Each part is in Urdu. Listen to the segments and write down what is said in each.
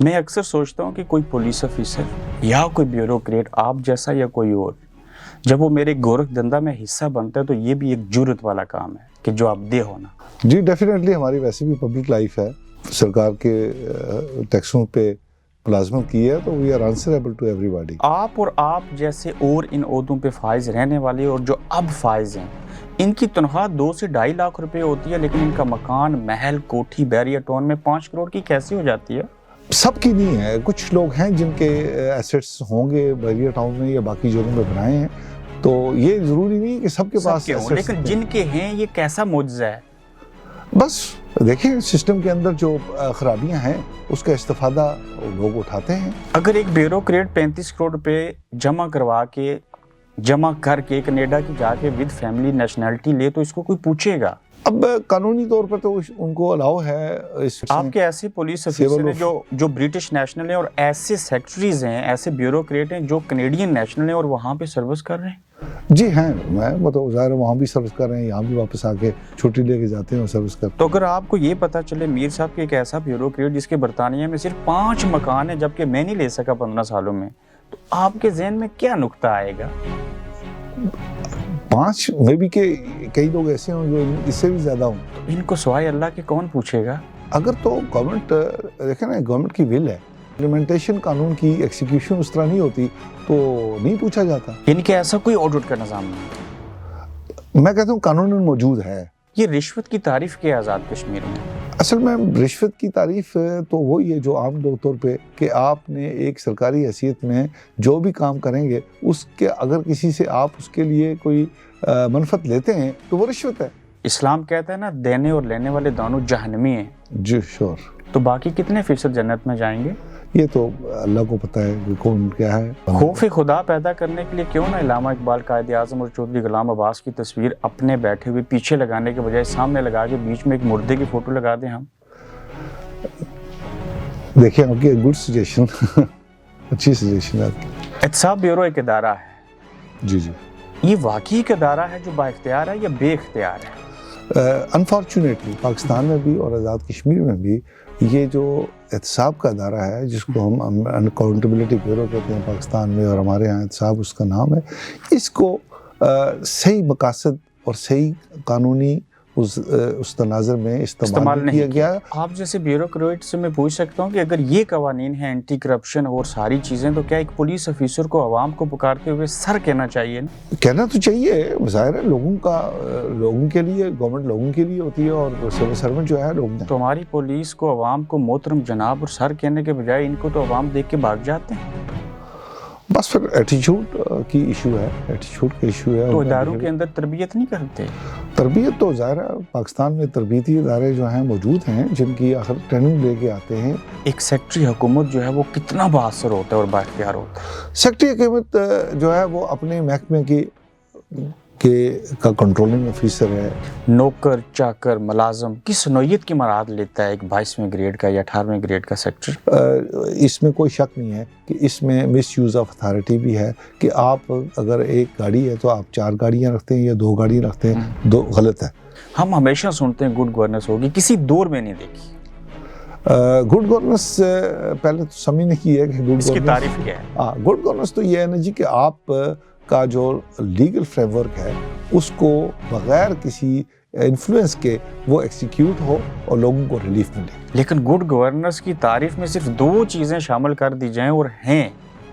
میں اکثر سوچتا ہوں کہ کوئی پولیس افیسر یا کوئی بیوروکریٹ آپ جیسا یا کوئی اور جب وہ میرے گورکھ دھندا میں حصہ بنتا ہے تو یہ بھی ایک جرت والا کام ہے کہ جو آپ دے ہونا. جی ڈیفینیٹلی ہماری ویسے بھی پبلک لائف ہے, سرکار کے ٹیکسوں پہ ملازمت کی ہے تو we are answerable to everybody. آپ اور آپ جیسے اور ان عہدوں پہ فائز رہنے والے اور جو اب فائز ہیں ان کی تنخواہ 2 سے 2.5 لاکھ روپے ہوتی ہے, لیکن ان کا مکان, محل, کوٹھی بیریا ٹاؤن میں 5 کروڑ کی کیسے ہو جاتی ہے؟ سب کی نہیں ہے, کچھ لوگ ہیں جن کے ایسٹس ہوں گے بیریا ٹاؤن میں یا باقی جگہوں پہ بنائے ہیں, تو یہ ضروری نہیں کہ سب کے پاس ہوں, لیکن جن کے ہیں یہ کیسا معجزہ ہے. بس دیکھیں سسٹم کے اندر جو خرابیاں ہیں اس کا استفادہ لوگ اٹھاتے ہیں. اگر ایک بیوروکریٹ 35 کروڑ روپے جمع کر کے کینیڈا کی جا کے ود فیملی نیشنلٹی لے تو اس کو کوئی پوچھے گا؟ اب قانونی طور پر تو ان کو الاؤ ہے. آپ کے ایسے پولیس افیسر ہیں جو برٹش نیشنل ہیں اور ایسے سیکٹریز ہیں, ایسے بیوروکریٹ ہیں جو کینیڈین نیشنل ہیں اور وہاں پہ سروس کر رہے ہیں. جی ہیں, میں تو ظاہر وہاں بھی سروس کر رہے ہیں, یہاں بھی واپس آ کے چھٹی لے کے جاتے ہیں اور سروس کرتے ہیں. تو اگر آپ کو یہ پتا چلے میر صاحب کے ایک ایسا بیوروکریٹ جس کے برطانیہ میں صرف 5 مکان ہیں جبکہ میں نہیں لے سکا 15 سالوں میں, تو آپ کے ذہن میں کیا نقطہ آئے گا؟ 5 میں بھی کہ کئی لوگ ایسے ہوں جو اس سے بھی زیادہ ہوں. ان کو سوائے اللہ کے کون پوچھے گا؟ اگر تو گورنمنٹ دیکھیں نا, گورنمنٹ کی ول ہے, امپلیمنٹیشن قانون کی ایکسیکیوشن اس طرح نہیں ہوتی تو نہیں پوچھا جاتا. ان کے ایسا کوئی آڈٹ کا نظام نہیں؟ میں کہتا ہوں قانون موجود ہے. یہ رشوت کی تعریف کیا آزاد کشمیر میں؟ اصل میں رشوت کی تعریف تو وہی ہے جو عام طور پہ کہ آپ نے ایک سرکاری حیثیت میں جو بھی کام کریں گے اس کے اگر کسی سے آپ اس کے لیے کوئی منفعت لیتے ہیں تو وہ رشوت ہے. اسلام کہتا ہے نا دینے اور لینے والے دونوں جہنمی ہیں. جی شور. تو باقی کتنے فیصد جنت میں جائیں گے؟ یہ تو اللہ کو پتہ ہے کہ کون کیا ہے. خوف خدا پیدا کرنے کے لیے کیوں نہ علامہ اقبال, قائد اعظم اور چودھری غلام عباس کی تصویر اپنے بیٹھے ہوئے پیچھے لگانے کے بجائے سامنے لگا کے بیچ میں ایک مردے کی فوٹو لگا دیں ہم؟ دیکھیں آپ کی گڈ سجیشن, اچھی سجیشن ہے آپ کی. احتساب بیورو ایک ادارہ ہے. جی جی. یہ واقعی ایک ادارہ ہے جو با اختیار ہے یا بے اختیار ہے؟ انفارچونیٹلی پاکستان میں بھی اور آزاد کشمیر میں بھی یہ جو احتساب کا ادارہ ہے جس کو ہم اکاؤنٹیبلٹی بیورو کہتے ہیں پاکستان میں, اور ہمارے ہاں احتساب اس کا نام ہے, اس کو صحیح مقاصد اور صحیح قانونی اس تناظر میں استعمال کیا گیا. آپ جیسے بیوروکریٹ سے میں پوچھ سکتا ہوں کہ اگر یہ قوانین ہیں اینٹی کرپشن اور ساری چیزیں, تو کیا ایک پولیس افیسر کو عوام کو پکارتے ہوئے سر کہنا چاہیے نا؟ کہنا تو چاہیے, ظاہر ہے لوگوں کے لیے, گورنمنٹ لوگوں کے لیے ہوتی ہے اور سول سرونٹ جو ہے لوگ. تو ہماری پولیس کو عوام کو محترم جناب اور سر کہنے کے بجائے ان کو تو عوام دیکھ کے بھاگ جاتے ہیں. بس پھر ایٹیچیوڈ کی ایشو ہے, ایٹیچیوڈ کا ایشو ہے. تو اداروں کے اندر تربیت نہیں کرتے؟ تربیت تو ظاہر ہے پاکستان میں تربیتی ادارے جو ہیں موجود ہیں جن کی آخر ٹریننگ لے کے آتے ہیں. ایک سیکٹری حکومت جو ہے وہ کتنا بااثر ہوتا ہے اور بااختیار ہوتا ہے؟ سیکٹری حکومت جو ہے وہ اپنے محکمے کا کنٹرولنگ افیسر ہے. نوکر چاکر ملازم کس نوعیت کی مراد لیتا ہے ایک 22ویں گریڈ کا یا 18ویں گریڈ کا سیکٹری؟ اس میں کوئی شک نہیں ہے کہ اس میں مس یوز آف اتھارٹی بھی ہے کہ آپ اگر ایک گاڑی ہے تو آپ 4 گاڑیاں رکھتے ہیں یا 2 گاڑیاں رکھتے ہیں, 2 غلط ہے. ہم ہمیشہ سنتے ہیں گڈ گورننس ہوگی, کسی دور میں نہیں دیکھی. گڈ گورننس پہلے تو سمجھنے کی ہے کہ اس کی تعریف کیا ہے؟ گڈ گورننس تو یہ ہے نا جی کہ آپ کا جو لیگل فریم ورک ہے اس کو بغیر کسی انفلوئنس کے وہ ایکسیکیوٹ ہو اور لوگوں کو ریلیف ملے. لیکن گڈ گورننس کی تعریف میں صرف 2 چیزیں شامل کر دی جائیں اور ہیں,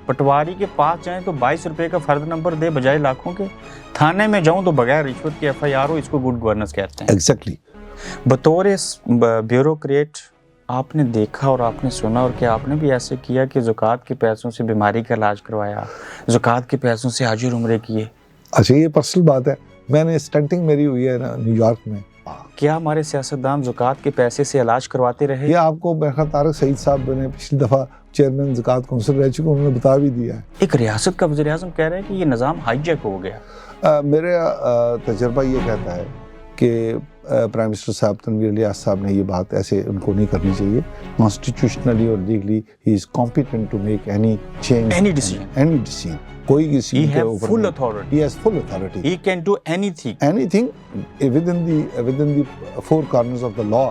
پٹواری کے پاس جائیں تو 22 روپے کا فرد نمبر دے بجائے لاکھوں کے, تھانے میں جاؤں تو بغیر رشوت کے FIR ہو, اس کو گڈ گورننس کہتے ہیں. ایگزیکٹلی. بطور بیوروکریٹ آپ نے دیکھا اور آپ نے سنا, اور کیا آپ نے بھی ایسے کیا کہ زکوٰۃ کے پیسوں سے بیماری کا علاج کروایا, زکوٰۃ کے پیسوں سے حج اور عمرے کیے؟ اچھا یہ پرسنل بات ہے, میں نے اسٹنٹنگ میری ہوئی ہے نا نیو یارک میں. کیا ہمارے سیاستدان زکوٰۃ کے پیسے سے علاج کرواتے رہے؟ یہ آپ کو طارق سعید صاحب نے پچھلی دفعہ چیئرمین زکوٰۃ کونسل رہ چکے, انہوں نے بتا بھی دیا ہے. ایک ریاست کا وزیر اعظم کہہ رہے ہیں کہ یہ نظام ہائی جیک ہو گیا. میرا تجربہ یہ کہتا ہے کہ پرائم منسٹر صاحب تنویر الیاس صاحب نے یہ بات ایسے ان کو نہیں کرنی چاہیے. کانسٹیٹیوشنلی اور لیگلی ہی is competent to make any change, any decision. کوئی کسی کے اوپر full authority. He has full authority. He can do anything within the 4 corners of the law.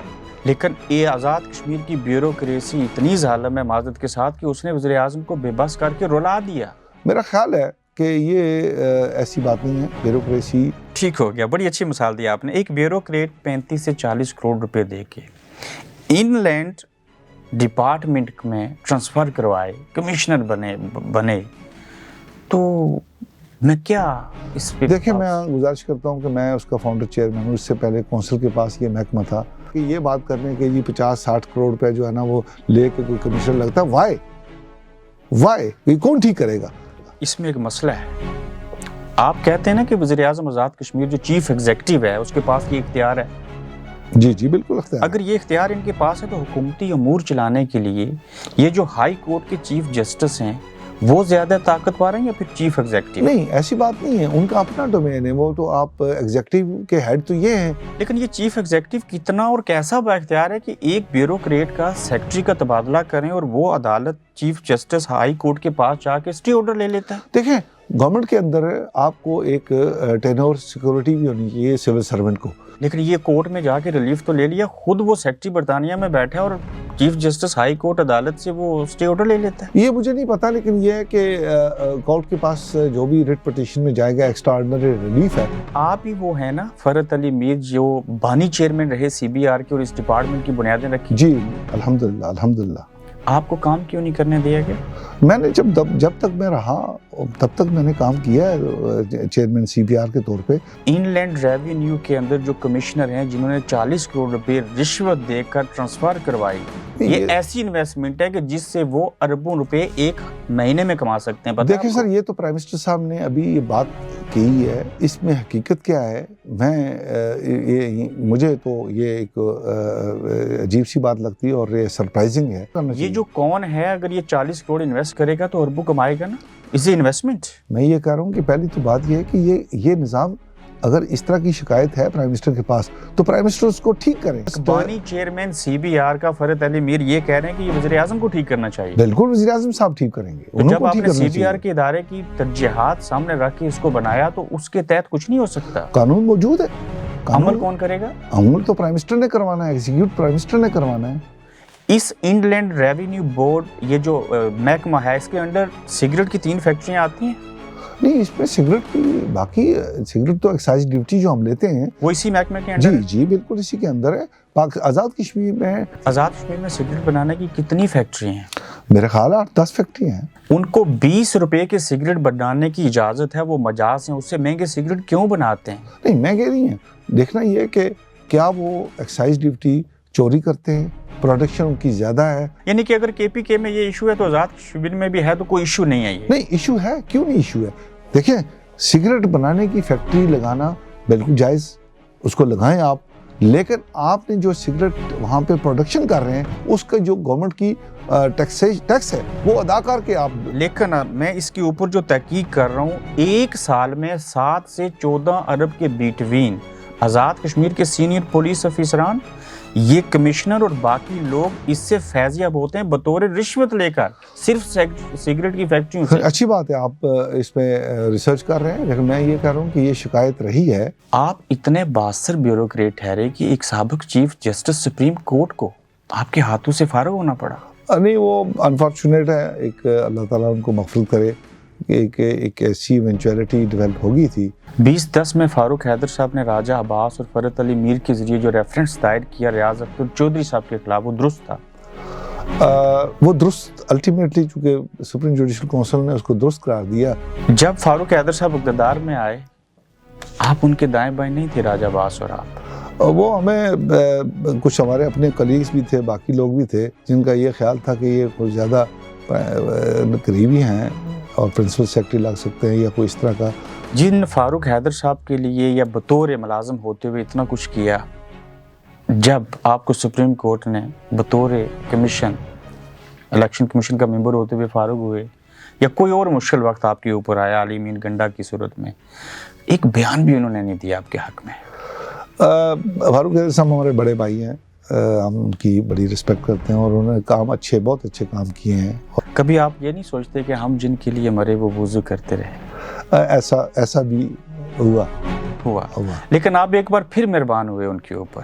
لیکن یہ آزاد کشمیر کی بیوروکریسی اتنی ظالم ہے معذرت کے ساتھ کہ اس نے وزیر اعظم کو بے بس کر کے رلا دیا. میرا خیال ہے کہ یہ ایسی بات نہیں ہے. بیوروکریسی ٹھیک ہو گیا. بڑی اچھی مثال دی آپ نے. ایک بیوروکریٹ 35 سے 40 کروڑ روپے دے کے ان لینڈ ڈپارٹمنٹ میں ٹرانسفر کروائے, کمشنر بنے تو میں کیا اس پہ دیکھیں, میں گزارش کرتا ہوں کہ میں اس کا فاؤنڈر چیئرمین ہوں. اس سے پہلے کونسل کے پاس یہ محکمہ تھا کہ یہ بات کرنے کہ جی 50-60 کروڑ روپے جو ہے نا وہ لے کے کوئی کمشنر لگتا ہے. وائی یہ کون ٹھیک کرے گا؟ اس میں ایک مسئلہ ہے. آپ کہتے ہیں نا کہ وزیر اعظم آزاد کشمیر جو چیف ایگزیکٹو ہے اس کے پاس یہ اختیار ہے. جی بالکل اختیار. اگر یہ اختیار ان کے پاس ہے تو حکومتی امور چلانے کے لیے یہ جو ہائی کورٹ کے چیف جسٹس ہیں وہ زیادہ طاقتور ہیں یا پھر چیف ایگزیکٹو؟ نہیں, ایسی بات نہیں ہے. ان کا اپنا ڈومین ہے. وہ تو آپ ایگزیکٹو کے ہیڈ تو یہ ہیں. لیکن یہ چیف ایگزیکٹو کتنا اور کیسا با اختیار ہے کہ ایک بیوروکریٹ کا سیکرٹری کا تبادلہ کریں اور وہ عدالت چیف جسٹس ہائی کورٹ کے پاس جا کے اسٹے آرڈر لے لیتا ہے؟ دیکھیں, گورنمنٹ کے اندر آپ کو ایک ٹینور سیکورٹی بھی ہونی چاہیے سول سرونٹ کو. لیکن یہ کورٹ میں جا کے ریلیف تو لے لیا, خود وہ سیکرٹری برطانیہ میں بیٹھا اور چیف جسٹس ہائی کورٹ عدالت سے وہ اسٹے آرڈر لے لیتا ہے. یہ مجھے نہیں پتا, لیکن یہ ہے کہ کورٹ کے پاس جو بھی ریٹ پٹیشن میں جائے گا ایکسٹرا آرڈنری ریلیف ہے. آپ ہی وہ ہیں نا فرحت علی میر جو بانی چیئرمین رہے CBR کے اور اس ڈپارٹمنٹ کی بنیادیں رکھی. جی الحمدللہ. آپ کو کام کیوں نہیں کرنے دیا گیا؟ میں نے جب تک میں رہا تب تک میں نے کام کیا ہے چیئرمین CBR کے طور پہ. ان لینڈ ریونیو کے اندر جو کمشنر ہیں جنہوں نے 40 کروڑ روپے رشوت دے کر ٹرانسفر کروائی, یہ ایسی انویسٹمنٹ ہے کہ جس سے وہ اربوں روپے ایک مہینے میں کما سکتے ہیں. دیکھیں سر, یہ تو پرائم منسٹر صاحب نے ابھی یہ بات کی ہے, اس میں حقیقت کیا ہے مجھے تو یہ ایک عجیب سی بات لگتی ہے اور یہ سرپرائزنگ ہے. یہ جو کون ہے اگر یہ 40 کروڑ انویسٹ کرے گا تو اربوں کمائے گا نا, اسے انویسٹمنٹ. میں یہ کہہ رہا ہوں کہ پہلی تو بات یہ ہے کہ یہ نظام اگر اس طرح کی شکایت ہے پرائم منسٹر کے پاس تو پرائم منسٹر اس کو ٹھیک کریں. بانی چیئرمین CBR کا فرحت علی میر یہ کہہ رہے ہیں کہ یہ وزیر اعظم کو ٹھیک کرنا چاہیے. بالکل وزیر اعظم صاحب ٹھیک کریں گے. جب آپ نے CBR کے ادارے کی ترجیحات سامنے رکھ کے اس کو بنایا تو اس کے تحت کچھ نہیں ہو سکتا. قانون موجود ہے. عمل کون کرے گا؟ عمل تو پرائم منسٹر نے کروانا ہے, ایگزیکیوٹ پرائم منسٹر نے کروانا ہے. اس انڈ لینڈ ریونیو بورڈ یہ جو محکمہ ہے اس کے انڈر سگریٹ کی 3 فیکٹریاں آتی ہیں. نہیں, اس میں سگریٹ کی باقی سگریٹ تو ایکسائز ڈیوٹی جو ہم لیتے ہیں وہ اسی محکمے کے اندر. جی بالکل اسی کے اندر ہے. آزاد کشمیر میں سگریٹ بنانے کی کتنی فیکٹری ہیں؟ میرے خیال ہے 8-10 فیکٹری ہیں. ان کو 20 روپے کے سگریٹ بنانے کی اجازت ہے, وہ مجاز ہیں, اس سے مہنگے سگریٹ کیوں بناتے ہیں؟ نہیں, مہنگے نہیں ہیں. دیکھنا یہ ہے کہ کیا وہ ایکسائز ڈیوٹی چوری کرتے ہیں, پروڈکشن ان کی زیادہ ہے. یعنی کہ اگر KPK میں یہ ایشو ہے تو آزاد کشمیر میں بھی ہے تو کوئی ایشو نہیں ہے. یہ نہیں ایشو ہے, کیوں نہیں ایشو ہے. دیکھیں, سگریٹ بنانے کی فیکٹری لگانا بالکل جائز, اس کو لگائیں آپ, لیکن آپ نے جو سگریٹ وہاں پہ پروڈکشن کر رہے ہیں اس کا جو گورنمنٹ کی ٹیکس ہے وہ ادا کر کے آپ. لیکن میں اس کے اوپر جو تحقیق کر رہا ہوں, ایک سال میں 7 سے 14 ارب کے بیٹوین آزاد کشمیر کے سینئر پولیس افیسران, یہ کمشنر اور باقی لوگ اس سے فیض یاب ہوتے ہیں بطور رشوت لے کر صرف سگریٹ کی فیکٹریوں سے. اچھی بات ہے آپ اس پہ ریسرچ کر رہے ہیں, لیکن میں یہ کہہ رہا ہوں کہ یہ شکایت رہی ہے. آپ اتنے باثر بیوروکریٹ ٹھہرے کہ ایک سابق چیف جسٹس سپریم کورٹ کو آپ کے ہاتھوں سے فارغ ہونا پڑا. نہیں, وہ انفارچونیٹ ہے. ایک اللہ تعالیٰ ان کو مغفرت کرے کہ ایک ایسی ایونچویلٹی ڈیولپ ہوگی تھی. 2010 میں فاروق حیدر صاحب نے راجہ عباس اور فرحت علی میر کے ذریعے جو ریفرنس دائر کیا ریاض اختر چودھری صاحب کے خلاف, وہ درست تھا؟ وہ درست الٹیمیٹلی, چونکہ سپریم جوڈیشل کونسل نے اس کو درست قرار دیا. جب فاروق حیدر صاحب اقتدار میں آئے, آپ ان کے دائیں بائیں نہیں تھے راجہ عباس اور آپ. وہ ہمیں کچھ ہمارے اپنے کلیگز بھی تھے, باقی لوگ بھی تھے جن کا یہ خیال تھا کہ یہ کچھ زیادہ قریبی ہیں اور پرنسپل سیکرٹری لگ سکتے ہیں یا کوئی اس طرح کا. جن فاروق حیدر صاحب کے لیے یا بطور ملازم ہوتے ہوئے اتنا کچھ کیا, جب آپ کو سپریم کورٹ نے بطور کمیشن الیکشن کمیشن کا ممبر ہوتے ہوئے فارغ ہوئے یا کوئی اور مشکل وقت آپ کے اوپر آیا علی مین گنڈا کی صورت میں, ایک بیان بھی انہوں نے نہیں دیا آپ کے حق میں. فاروق حیدر صاحب ہمارے بڑے بھائی ہیں, ہم ان کی بڑی رسپیکٹ کرتے ہیں اور انہوں نے کام بہت اچھے کام کیے ہیں. کبھی آپ یہ نہیں سوچتے کہ ہم جن کے لیے مرے وہ وضو کرتے رہے؟ ایسا بھی ہوا. لیکن آپ ایک بار پھر مہربان ہوئے ان کے اوپر.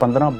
15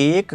1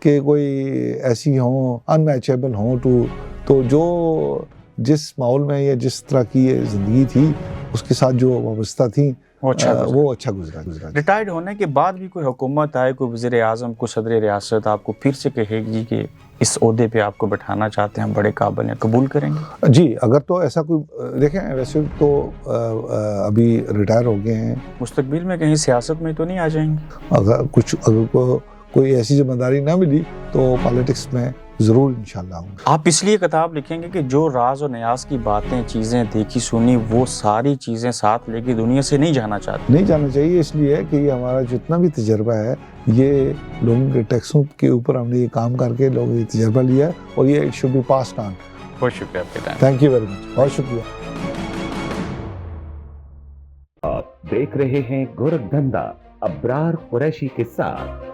کہ کوئی ایسی ہوں انمیچیبل ہوں تو جو جس ماحول میں یا جس طرح کی یہ زندگی تھی اس کے ساتھ جو وابستہ تھیں وہ اچھا گزرا ریٹائرڈ ہونے کے بعد بھی کوئی حکومت آئے، کوئی وزیر اعظم، کوئی صدر ریاست آپ کو پھر سے کہے گی کہ اس عہدے پہ آپ کو بٹھانا چاہتے ہیں، ہم بڑے قابل ہیں، قبول کریں گے؟ جی اگر تو ایسا کوئی دیکھیں ویسے تو ابھی ریٹائر ہو گئے ہیں، مستقبل میں کہیں سیاست میں تو نہیں آ جائیں گے؟ اگر کوئی ایسی ذمہ داری نہ ملی تو پالیٹکس میں ضرور انشاءاللہ ہوں گے۔ آپ اس لیے کتاب لکھیں گے کہ جو راز و نیاز کی باتیں، چیزیں دیکھی سنی، وہ ساری چیزیں ساتھ لے کے دنیا سے نہیں جانا چاہتے؟ نہیں جانا چاہیے، اس لیے کہ یہ ہمارا جتنا بھی تجربہ ہے یہ لوگوں کے ٹیکسوں کے اوپر ہم نے یہ کام کر کے لوگوں نے تجربہ لیا ہے اور یہ it should be passed on. بہت شکریہ آپ کے time. Thank you very much, بہت شکریہ۔ آپ دیکھ رہے ہیں گورکھ دھندا ابرار قریشی کے ساتھ۔